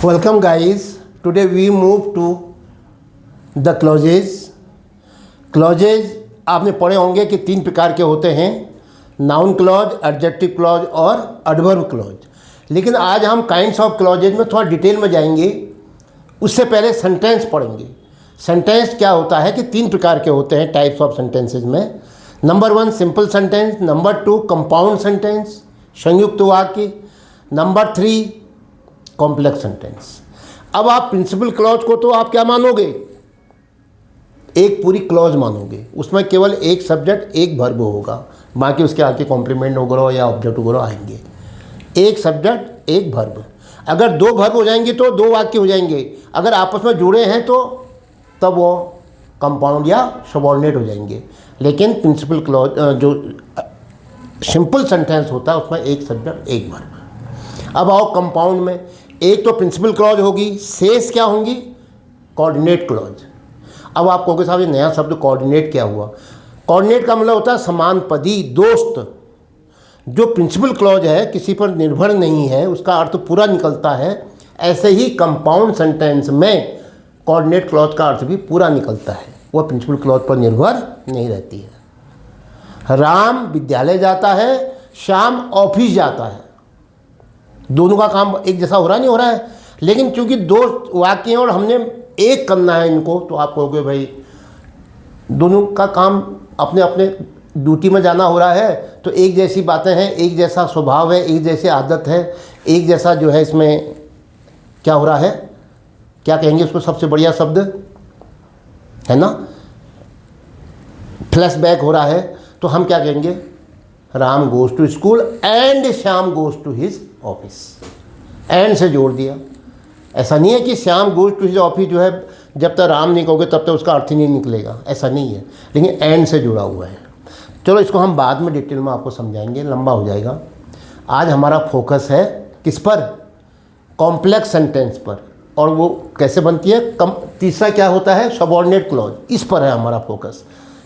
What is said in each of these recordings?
Welcome guys. Today we move to the clauses. Clauses आपने पढ़े होंगे कि 3 प्रकार के होते हैं, नाउन क्लॉज, एडजेक्टिव क्लॉज और एडवर्ब क्लॉज। लेकिन आज हम काइंड्स ऑफ क्लॉजेज में थोड़ा डिटेल में जाएंगे। उससे पहले सेंटेंस पढ़ेंगे। सेंटेंस क्या होता है कि 3 प्रकार के होते हैं टाइप्स ऑफ सेंटेंसेज में। Number 1 simple sentence, number 2 compound sentence संयुक्त वाक्य, नंबर 3 कॉम्प्लेक्स सेंटेंस। अब आप प्रिंसिपल क्लॉज को तो आप क्या मानोगे, एक पूरी क्लॉज मानोगे, उसमें केवल एक सब्जेक्ट एक वर्ब होगा, बाकी उसके आगे कॉम्प्लीमेंट वगैरह या ऑब्जेक्ट वगैरह आएंगे। एक सब्जेक्ट एक वर्ब। अगर 2 वर्ब हो जाएंगे तो 2 वाक्य हो जाएंगे। अगर आपस में जुड़े हैं तो तब वो कंपाउंड या सबऑर्डिनेट हो जाएंगे। लेकिन प्रिंसिपल क्लॉज जो सिंपल सेंटेंस होता है उसमें एक सब्जेक्ट एक वर्ब। अब आओ कंपाउंड में, एक तो प्रिंसिपल क्लॉज होगी, शेष क्या होंगी, कोऑर्डिनेट क्लॉज। अब आप कहोगे साहब ये नया शब्द कोऑर्डिनेट क्या हुआ। कोऑर्डिनेट का मतलब होता है समान पदी, दोस्त। जो प्रिंसिपल क्लॉज है किसी पर निर्भर नहीं है, उसका अर्थ पूरा निकलता है। ऐसे ही कंपाउंड सेंटेंस में कोऑर्डिनेट क्लॉज का अर्थ भी पूरा निकलता है, वह प्रिंसिपल क्लॉज पर निर्भर नहीं रहती है। राम विद्यालय जाता है, श्याम ऑफिस जाता है। दोनों का काम एक जैसा हो रहा नहीं हो रहा है, लेकिन चूंकि 2 वाक्य हैं और हमने एक करना है इनको, तो आप कहोगे भाई दोनों का काम अपने अपने ड्यूटी में जाना हो रहा है, तो एक जैसी बातें हैं, एक जैसा स्वभाव है, एक जैसी आदत है, एक जैसा जो है इसमें क्या हो रहा है, क्या कहेंगे उसको, सबसे बढ़िया शब्द है ना, फ्लैशबैक हो रहा है। तो हम क्या कहेंगे, Ram goes to school and Shyam goes to his office. And से जोड़ दिया। ऐसा नहीं है कि Shyam goes to his office जो है जब तक राम नहीं कहोगे तब तक उसका अर्थ ही नहीं निकलेगा, ऐसा नहीं है, लेकिन एंड से जुड़ा हुआ है। चलो इसको हम बाद में डिटेल में आपको समझाएंगे, लंबा हो जाएगा। आज हमारा फोकस है किस पर, कॉम्प्लेक्स सेंटेंस पर। और वो कैसे बनती है, तीसरा क्या होता है, सबऑर्डिनेट क्लॉज, इस पर है हमारा फोकस।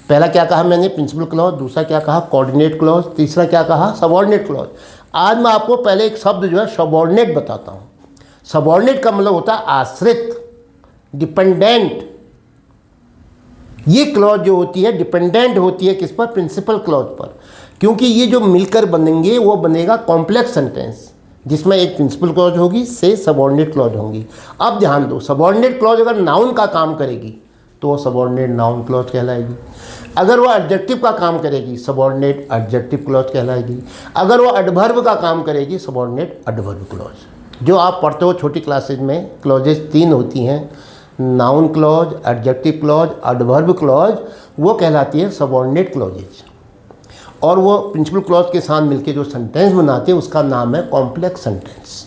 पहला क्या कहा मैंने, प्रिंसिपल क्लॉज, दूसरा क्या कहा, कोऑर्डिनेट क्लॉज, तीसरा क्या कहा, सबऑर्डिनेट क्लॉज। आज मैं आपको पहले एक शब्द जो है सबऑर्डिनेट बताता हूँ। सबऑर्डिनेट का मतलब होता है आश्रित, डिपेंडेंट। ये क्लॉज जो होती है डिपेंडेंट होती है किस पर, प्रिंसिपल क्लॉज पर। क्योंकि ये जो मिलकर बनेंगे वो बनेगा कॉम्प्लेक्स सेंटेंस, जिसमें एक प्रिंसिपल क्लॉज होगी से सबऑर्डिनेट क्लॉज होंगी। अब ध्यान दो, सबऑर्डिनेट क्लॉज अगर नाउन का काम करेगी तो वो सबऑर्डिनेट नाउन क्लॉज कहलाएगी। अगर वो एडजेक्टिव का काम करेगी सबऑर्डिनेट एडजेक्टिव क्लॉज कहलाएगी। अगर वो एडवर्ब का काम करेगी सबऑर्डिनेट एडवर्ब क्लॉज। जो आप पढ़ते हो छोटी क्लासेज में, क्लॉजेज 3 होती हैं, noun clause, adjective clause, adverb clause, वो कहलाती है सबऑर्डिनेट क्लॉजेज। और वो प्रिंसिपल क्लॉज के साथ मिलकर जो सेंटेंस बनाते हैं उसका नाम है कॉम्प्लेक्स सेंटेंस।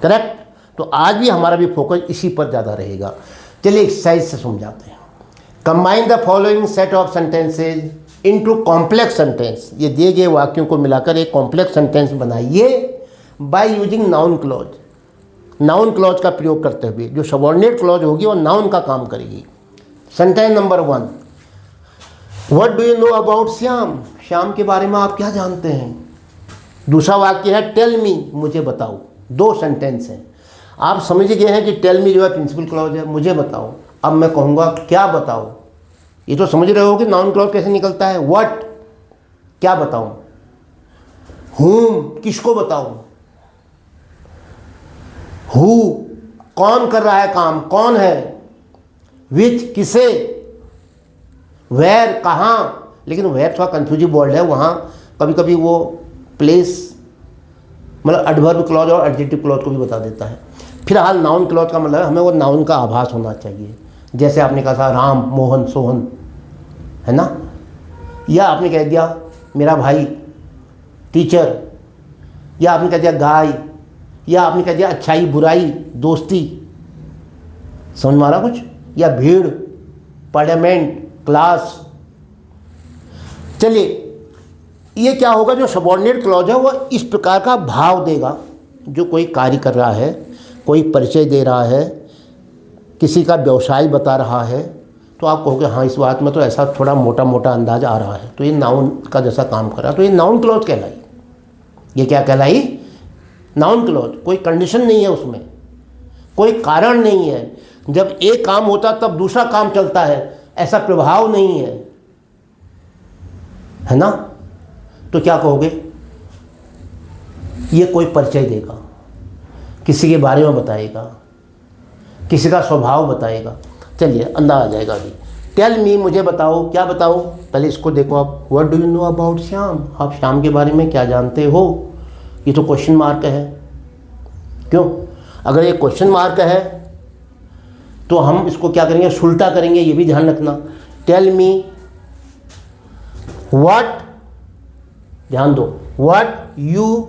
करेक्ट। तो आज भी हमारा भी फोकस इसी पर ज़्यादा रहेगा। चलिए एक्सरसाइज से समझाते हैं। Combine the following set of sentences into complex sentence. ये दिए गए वाक्यों को मिलाकर एक कॉम्प्लेक्स सेंटेंस बनाइए by using noun clause. Noun clause का प्रयोग करते हुए जो सबऑर्डिनेट क्लॉज होगी वो नाउन का काम करेगी। Sentence number 1, what do you know about Shyam. Shyam के बारे में आप क्या जानते हैं। दूसरा वाक्य है टेल मी, मुझे बताओ। 2 सेंटेंस हैं। आप समझ गए हैं कि टेल मी जो है प्रिंसिपल क्लॉज है, मुझे बताओ। अब मैं कहूँगा क्या बताओ, ये तो समझ रहे हो कि नाउन क्लॉज कैसे निकलता है। व्हाट, क्या बताऊँ। हुम, किसको बताऊँ। हु, कौन कर रहा है काम, कौन है। विच, किसे। वेयर, कहाँ। लेकिन वेयर थोड़ा कंफ्यूजिव वर्ड है, वहाँ कभी कभी वो प्लेस मतलब एडवर्ब क्लॉज और एडजेक्टिव क्लॉज को भी बता देता है। फिलहाल नाउन क्लॉज का मतलब हमें वो नाउन का आभास होना चाहिए। जैसे आपने कहा था राम, मोहन, सोहन, है ना। या आपने कह दिया मेरा भाई, टीचर। या आपने कह दिया गाय। या आपने कह दिया अच्छाई, बुराई, दोस्ती। समझ में आ रहा कुछ। या भीड़, पार्लियामेंट, क्लास। चलिए ये क्या होगा, जो सबऑर्डिनेट क्लॉज है वो इस प्रकार का भाव देगा। जो कोई कार्य कर रहा है, कोई परिचय दे रहा है, किसी का व्यवसाय बता रहा है, तो आप कहोगे हाँ इस बात में तो ऐसा थोड़ा मोटा मोटा अंदाज आ रहा है, तो ये नाउन का जैसा काम कर रहा है, तो ये नाउन क्लॉज कहलाई। ये क्या कहलाई, नाउन क्लॉज। कोई कंडीशन नहीं है उसमें, कोई कारण नहीं है। जब एक काम होता तब दूसरा काम चलता है, ऐसा प्रभाव नहीं है ना। तो क्या कहोगे, ये कोई परिचय देगा, किसी के बारे में बताएगा, किसी का स्वभाव बताएगा। चलिए अंदाज़ आ जाएगा अभी। टेल मी, मुझे बताओ, क्या बताओ, पहले इसको देखो आप। What do you know about Shyam, आप श्याम के बारे में क्या जानते हो। ये तो क्वेश्चन मार्क है। क्यों, अगर ये क्वेश्चन मार्क है तो हम इसको क्या करेंगे, सुलटा करेंगे, ये भी ध्यान रखना। टेल मी व्हाट, ध्यान दो, व्हाट यू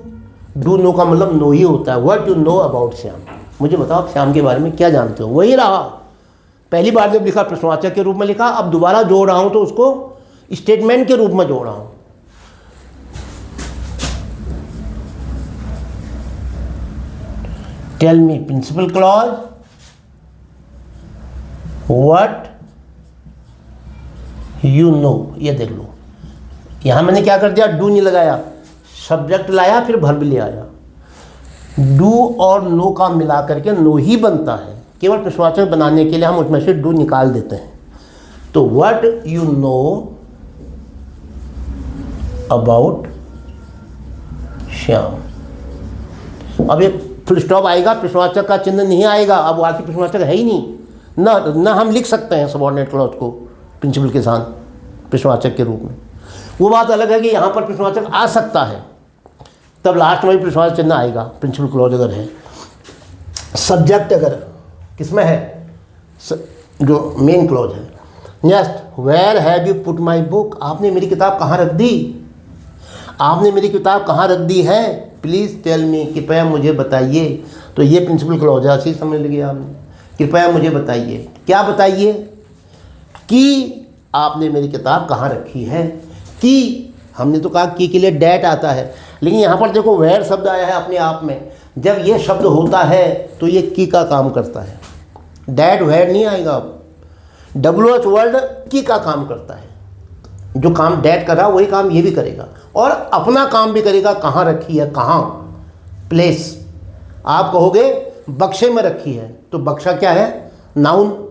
डू नो का मतलब नो ही होता है। What you know about Shyam, मुझे बताओ आप श्याम के बारे में क्या जानते हो। वही रहा, पहली बार जब लिखा प्रश्नवाचक के रूप में लिखा, अब दोबारा जोड़ रहा हूं तो उसको स्टेटमेंट के रूप में जोड़ रहा हूं। Tell me principal clause what you know, ये देख लो, यहां मैंने क्या कर दिया, डू नहीं लगाया, सब्जेक्ट लाया, फिर वर्ब ले आया। डू और नो का मिला करके नो ही बनता है। केवल प्रश्नवाचक बनाने के लिए हम उसमें से डू निकाल देते हैं। तो what you know about Shyam, अब एक फुल स्टॉप आएगा, प्रश्नवाचक का चिन्ह नहीं आएगा, अब वाक्य प्रश्नवाचक है ही नहीं ना हम लिख सकते हैं सबऑर्डिनेट क्लॉज को प्रिंसिपल के साथ प्रश्नवाचक के रूप में। वो बात अलग है कि यहाँ पर प्रश्नवाचक आ सकता है, तब लास्ट में भी प्रश्नवाचक चिन्ह आएगा प्रिंसिपल क्लॉज अगर है। सब्जेक्ट अगर किसमें है, जो मेन क्लॉज है। Next, where have you put my book, आपने मेरी किताब कहाँ रख दी, आपने मेरी किताब कहाँ रख दी है। प्लीज़ टेल मी, कृपया मुझे बताइए। तो ये प्रिंसिपल क्लॉज है, ऐसे समझ लीजिए आपने, कृपया मुझे बताइए। क्या बताइए, कि आपने मेरी किताब कहाँ रखी है। कि हमने तो कहा की के लिए डैट आता है, लेकिन यहाँ पर देखो वेयर शब्द आया है अपने आप में। जब ये शब्द होता है तो ये की का काम करता है, डैट वेयर नहीं आएगा। WH वर्ड की का काम करता है, जो काम डैट कर रहा वही काम ये भी करेगा, और अपना काम भी करेगा। कहाँ रखी है, कहाँ, प्लेस। आप कहोगे बक्से में रखी है, तो बक्सा क्या है, नाउन।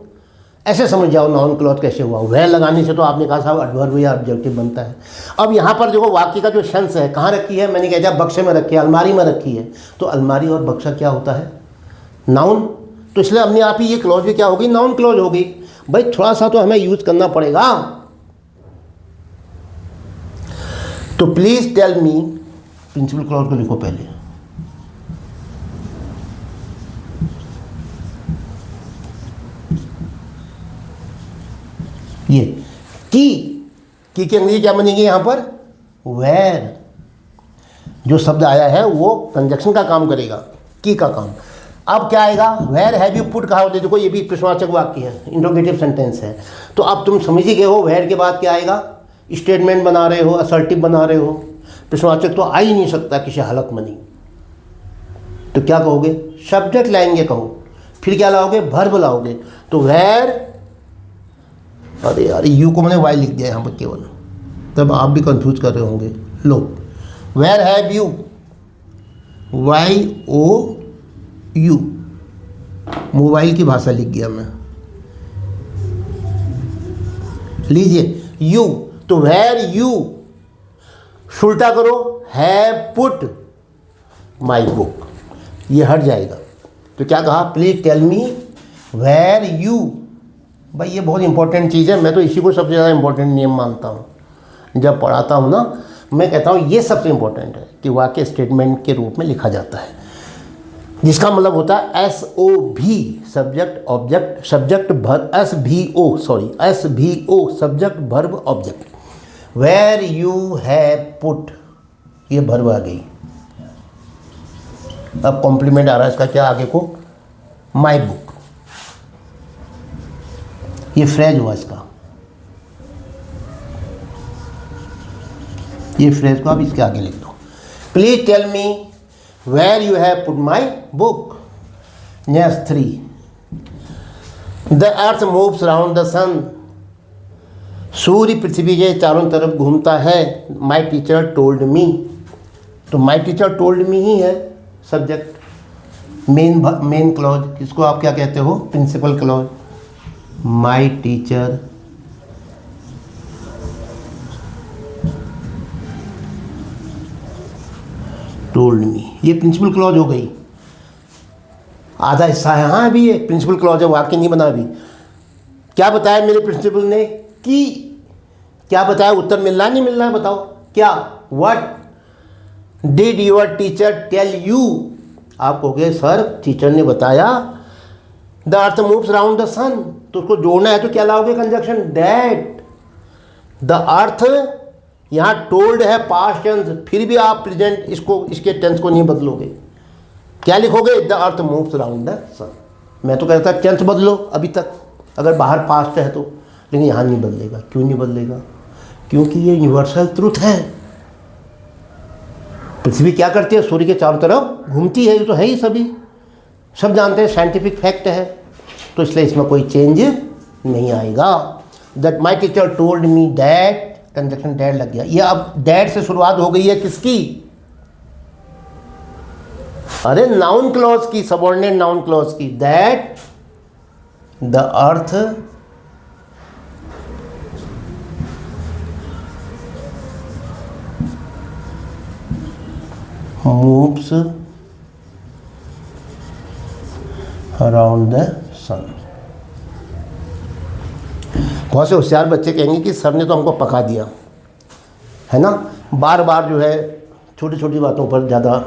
ऐसे समझ जाओ नाउन क्लॉज कैसे हुआ। वह लगाने से तो आपने कहा साहब एडवर्ब या ऑब्जेक्टिव बनता है। अब यहाँ पर देखो वाक्य का जो सेंस है, कहाँ रखी है, मैंने कहा बक्से में रखी है, अलमारी में रखी है। तो अलमारी और बक्सा क्या होता है, नाउन। तो इसलिए अपने आप ही ये क्लॉज भी क्या होगी, नाउन क्लॉज होगी। भाई थोड़ा सा तो हमें यूज करना पड़ेगा। तो please tell me, principal clause को लिखो पहले। ये की के अंग्रेजी क्या बनेगी यहाँ पर, वेर। जो शब्द आया है वो कंजक्शन का काम करेगा, की का काम। अब क्या आएगा, वेयर हैव यू पुट कहा होते, देखो ये भी प्रश्नवाचक वाक्य है, इंट्रोगेटिव सेंटेंस है। तो अब तुम समझ ही गए हो, वेयर के बाद क्या आएगा, स्टेटमेंट बना रहे हो, असर्टिव बना रहे हो। प्रश्नवाचक तो आ ही नहीं सकता किसी हालत में नहीं। तो क्या कहोगे, सब्जेक्ट लाएंगे कहो, फिर क्या लाओगे, वर्ब लाओगे। तो वेयर, अरे यार यू को मैंने वाई लिख दिया यहाँ पर केवल, तब आप भी कंफ्यूज कर रहे होंगे। लो, where have you, YOU, mobile की भाषा लिख गया मैं। लीजिए यू, तो वेयर यू, उल्टा करो, हैव पुट माई बुक, ये हट जाएगा। तो क्या कहा, please tell me where you. भाई ये बहुत इंपॉर्टेंट चीज़ है, मैं तो इसी को सबसे ज़्यादा इंपॉर्टेंट नियम मानता हूँ जब पढ़ाता हूँ ना। मैं कहता हूँ ये सबसे इंपॉर्टेंट है कि वाक्य स्टेटमेंट के रूप में लिखा जाता है, जिसका मतलब होता है SOV, subject object, subject verb, SVO subject verb object. Where you have put, ये वर्ब आ गई। अब कॉम्प्लीमेंट आ रहा है इसका, क्या आगे को, माई बुक। ये फ्रेज हुआ इसका, ये फ्रेज को आप इसके आगे लिख दो। Please tell me where you have put my book. Next 3, the earth moves around the sun, सूर्य पृथ्वी के चारों तरफ घूमता है। माई टीचर टोल्ड मी, तो माई टीचर टोल्ड मी ही है सब्जेक्ट। मेन क्लॉज, किसको आप क्या कहते हो, principal clause. My teacher told me, ये प्रिंसिपल क्लॉज हो गई। आधा हिस्सा है, हाँ अभी ये प्रिंसिपल क्लॉज है, वाक्य नहीं बना अभी। क्या बताया मेरे प्रिंसिपल ने, कि क्या बताया, उत्तर मिल रहा है नहीं मिल रहा है बताओ क्या। What did your teacher tell you, आप कहोगे सर टीचर ने बताया the earth moves around the sun, तो उसको जोड़ना है तो क्या लाओगे, कंजक्शन दैट द अर्थ। यहाँ टोल्ड है पास्ट टेंस, फिर भी आप प्रेजेंट इसको, इसके टेंस को नहीं बदलोगे, क्या लिखोगे, the earth moves around the sun. मैं तो कहता टेंस बदलो अभी तक, अगर बाहर पास्ट है तो, लेकिन यहाँ नहीं बदलेगा। क्यों नहीं बदलेगा, क्योंकि ये यूनिवर्सल ट्रुथ है। पृथ्वी क्या करती है, सूर्य के चारों तरफ घूमती है, ये तो है ही, सभी सब जानते हैं, साइंटिफिक फैक्ट है, तो इसलिए इसमें कोई चेंज नहीं आएगा। That my teacher told me that, conjunction that लग गया। ये अब डैट से शुरुआत हो गई है किसकी, अरे नाउन क्लॉज की, सबऑर्डिनेट नाउन क्लॉज की। That the earth moves around the sun. बहुत से होशियार बच्चे कहेंगे कि सर ने तो हमको पका दिया, है ना, बार बार जो है छोटी छोटी बातों पर ज़्यादा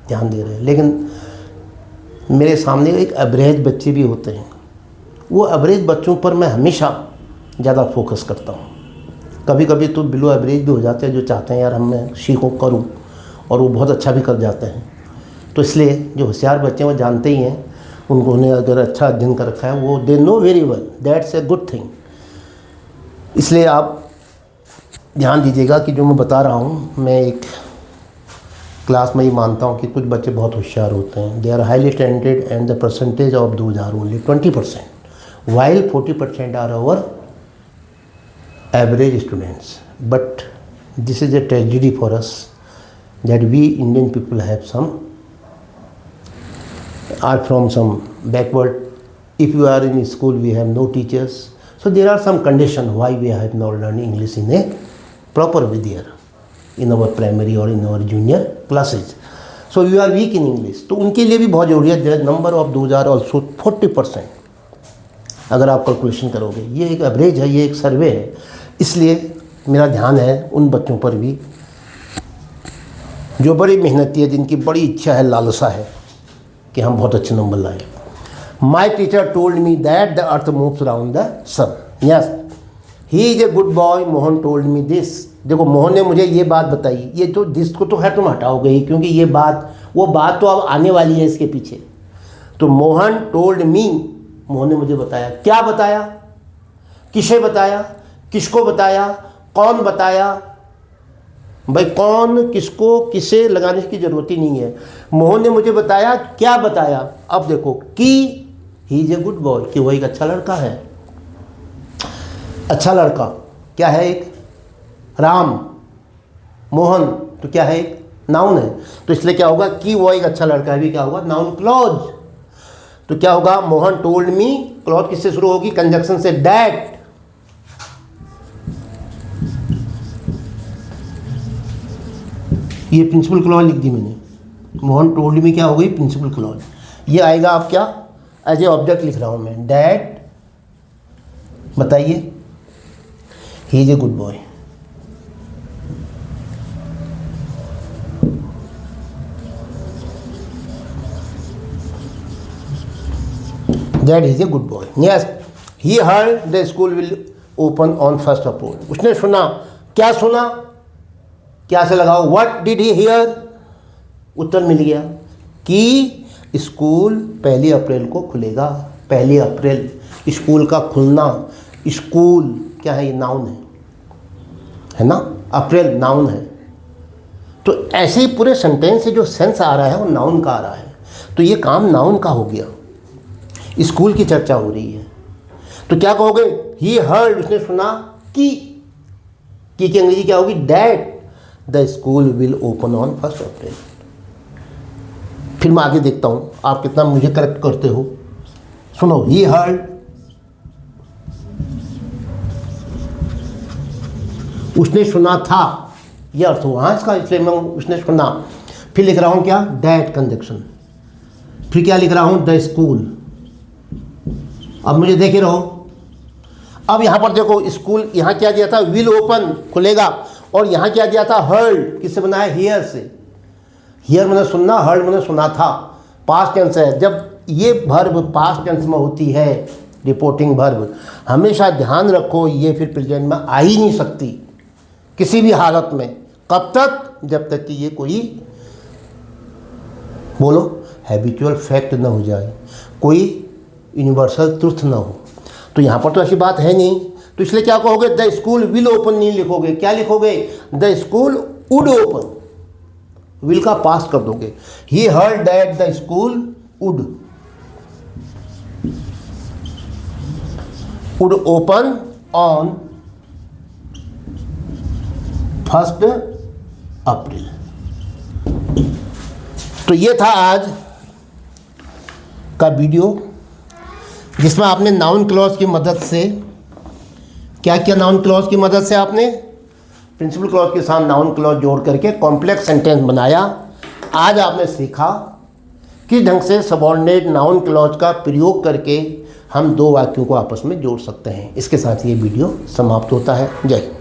ध्यान दे रहे हैं। लेकिन मेरे सामने एक एवरेज बच्चे भी होते हैं, वो एवरेज बच्चों पर मैं हमेशा ज़्यादा फोकस करता हूँ। कभी कभी तो बिलो एवरेज भी हो जाते हैं, जो चाहते हैं यार हम मैं सीखूँ करूँ, और वो बहुत अच्छा भी कर जाते हैं। तो इसलिए जो होशियार बच्चे हैं वो जानते ही हैं, उन्होंने अगर अच्छा अध्ययन कर रखा है वो they know very well, that's a good thing. इसलिए आप ध्यान दीजिएगा कि जो मैं बता रहा हूँ, मैं एक क्लास में ही मानता हूँ कि कुछ बच्चे बहुत होशियार होते हैं, they are highly talented and the percentage of those are only 20%, while 40% are our average students. But this is a tragedy for us that we Indian people have are from some backward. If you are in school, we have no teachers, so there are some conditions why we have not learned English in a proper way there in our primary or in our junior classes. So you are weak in English. तो उनके लिए भी बहुत ज़रूरी है, number of those are also 40%। अगर आप calculation करोगे, ये एक एवरेज है, ये एक सर्वे है, इसलिए मेरा ध्यान है उन बच्चों पर भी जो बड़ी मेहनती है, जिनकी बड़ी इच्छा है, लालसा है कि हम बहुत अच्छे नंबर लाएं। My teacher told me that the earth moves around the sun. Yes, he is a good boy, Mohan told me this. देखो, मोहन ने मुझे ये बात बताई, ये तो दिस को तो है तुम हटाओगे ही, क्योंकि ये बात, वो बात तो अब आने वाली है इसके पीछे। तो मोहन टोल्ड मी, मोहन ने मुझे बताया। क्या बताया, किसे बताया, किसको बताया, कौन बताया, भाई कौन किसको किसे लगाने की ज़रूरत ही नहीं है। मोहन ने मुझे बताया, क्या बताया, अब देखो, कि ही इज ए गुड बॉय, कि वो एक अच्छा लड़का है। अच्छा लड़का क्या है, एक राम, मोहन तो क्या है, एक नाउन है, तो इसलिए क्या होगा, कि वो एक अच्छा लड़का है भी क्या होगा, नाउन क्लॉज। तो क्या होगा, मोहन टोल्ड मी, क्लॉज किससे शुरू होगी, कंजक्शन से, दैट। ये प्रिंसिपल क्लॉज लिख दी मैंने, मोहन टोल्ड मी क्या हो गई, प्रिंसिपल क्लॉज। ये आएगा आप क्या, एज ए ऑब्जेक्ट लिख रहा हूँ मैं, डैट, बताइए, ही is a good boy. That is a good boy. Yes, he heard the school will open on 1 अप्रैल। उसने सुना, क्या सुना, क्या से लगाओ, व्हाट डिड ही हियर, उत्तर मिल गया कि स्कूल 1 अप्रैल को खुलेगा। 1 अप्रैल, स्कूल का खुलना, स्कूल क्या है, ये नाउन है ना, अप्रैल नाउन है। तो ऐसे ही पूरे सेंटेंस से जो सेंस आ रहा है वो नाउन का आ रहा है, तो ये काम नाउन का हो गया। स्कूल की चर्चा हो रही है, तो क्या कहोगे, ही हर्ड, उसने सुना, कि अंग्रेजी क्या होगी, that the school will open on 1 अप्रैल। फिर मैं आगे देखता हूँ आप कितना मुझे करेक्ट करते हो। सुनो, ही हर्ड, उसने सुना था, यह अर्थ हुआ इसका, इसलिए मैं उसने सुना। फिर लिख रहा हूँ क्या, दैट कंजक्शन। फिर क्या लिख रहा हूँ, द स्कूल। अब मुझे देखे रहो, अब यहाँ पर देखो स्कूल, यहाँ क्या दिया था, विल ओपन, खुलेगा। और यहाँ क्या दिया था, हर्ड, किससे बना है, हियर से। हियर मैंने सुनना, हर्ड मैंने सुना था, पास्ट टेंस है। जब ये वर्ब पास्ट टेंस में होती है, रिपोर्टिंग वर्ब, हमेशा ध्यान रखो ये फिर प्रेजेंट में आ ही नहीं सकती किसी भी हालत में। कब तक, जब तक कि ये कोई, बोलो, हैबिचुअल फैक्ट ना हो जाए, कोई यूनिवर्सल ट्रुथ ना हो। तो यहाँ पर तो ऐसी बात है नहीं, तो इसलिए क्या कहोगे, द स्कूल विल ओपन नहीं लिखोगे, क्या लिखोगे, the school would open, will का पास्ट कर दोगे। He heard that the school would open on 1 अप्रैल। तो ये था आज का वीडियो, जिसमें आपने नाउन क्लॉज की मदद से, क्या किया, नाउन क्लॉज की मदद से आपने प्रिंसिपल क्लॉज के साथ नाउन क्लॉज जोड़ करके कॉम्प्लेक्स सेंटेंस बनाया। आज आपने सीखा किस ढंग से सबऑर्डिनेट नाउन क्लॉज का प्रयोग करके हम दो वाक्यों को आपस में जोड़ सकते हैं। इसके साथ ये वीडियो समाप्त होता है। जय हिंद।